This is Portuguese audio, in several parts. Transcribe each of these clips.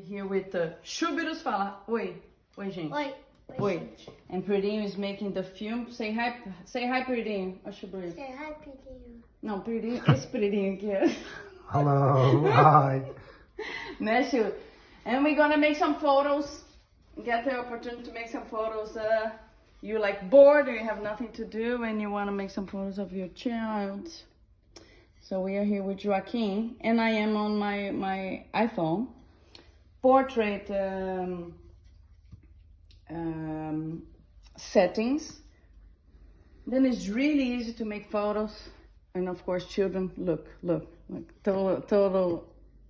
here with the Chubiros. Fala oi. Oi, gente. Oi. Oi. And Perdinho is making the film. Say hi, Perdinho. Oh, Chubiros. Say hi, Perdinho. Não, Perdinho, esse Perdinho aqui. Hello, hi. Né, Chu? And we're gonna make some photos. Get the opportunity to make some photos. You like bored or you have nothing to do and you want to make some photos of your child. So we are here with Joaquin and I am on my iPhone. Portrait settings. Then it's really easy to make photos. And of course children, look, total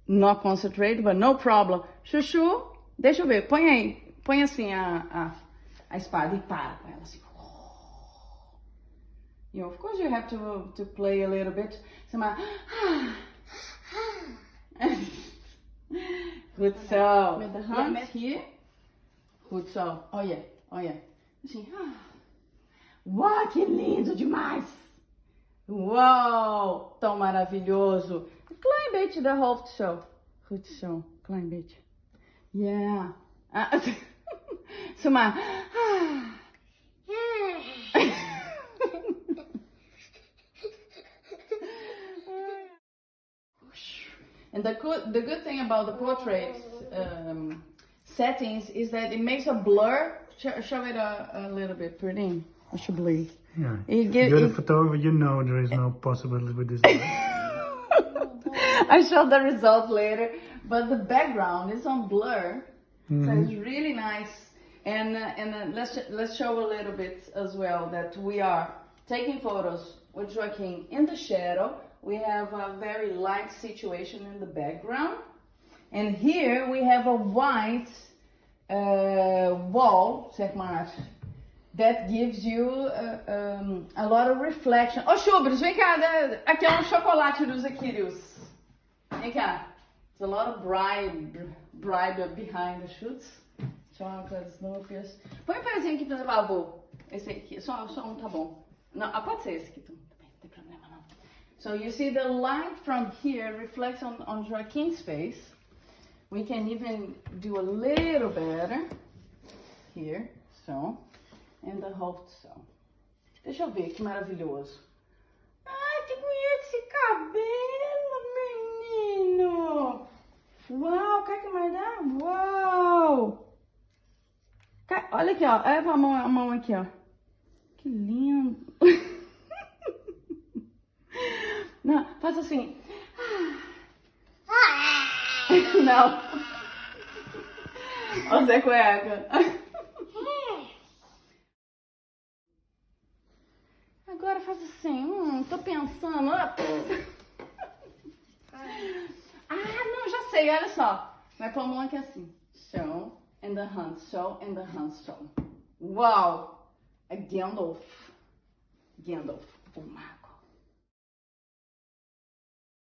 not concentrated, but no problem. Chuchu, deixa eu ver, põe aí, põe assim a espada e para com ela assim. You know, of course you have to play a little bit. Good so. With the hand here. Good so. Olha. Assim. Uau, que lindo demais. Uau, tão maravilhoso. Klein beetje de hoofd zo. Goed zo, klein beetje. Yeah. Zeg maar. And the good thing about the portrait settings is that it makes a blur. Show it a little bit, pretty. I should believe. Yeah. You're the photographer, you know there is no possibility with this. I show the results later, but the background is on blur, so it's really nice. And let's show a little bit as well that we are taking photos with Joaquin in the shadow. We have a very light situation in the background, and here we have a white wall, zeg maar, that gives you a lot of reflection. Oh, Chubros, vem cá, aqui é um chocolate dos Aquírios. Vem cá. There's a lot of bribe behind the shoots. Chocolates, Snoopers. Põe um pezinho aqui, por favor. Esse aqui, só um tá bom. Não, pode ser esse aqui também, não tem problema não. So you see the light from here reflects on Joaquin's face. We can even do a little better here, so. And the hoofd so. Deixa eu ver que maravilhoso. Ai, que bonito esse cabelo, menino. Uau, quer que mais dá? Uau. Olha aqui, ó. Olha a mão aqui, ó. Que lindo. Não, faz assim. Não. Ó, Zé Cueca. Agora faz assim, tô pensando. Não, já sei, olha só. Vai pôr a mão aqui assim. Show and the hand, show and the hand, show. Uau! É Gandalf, o mago.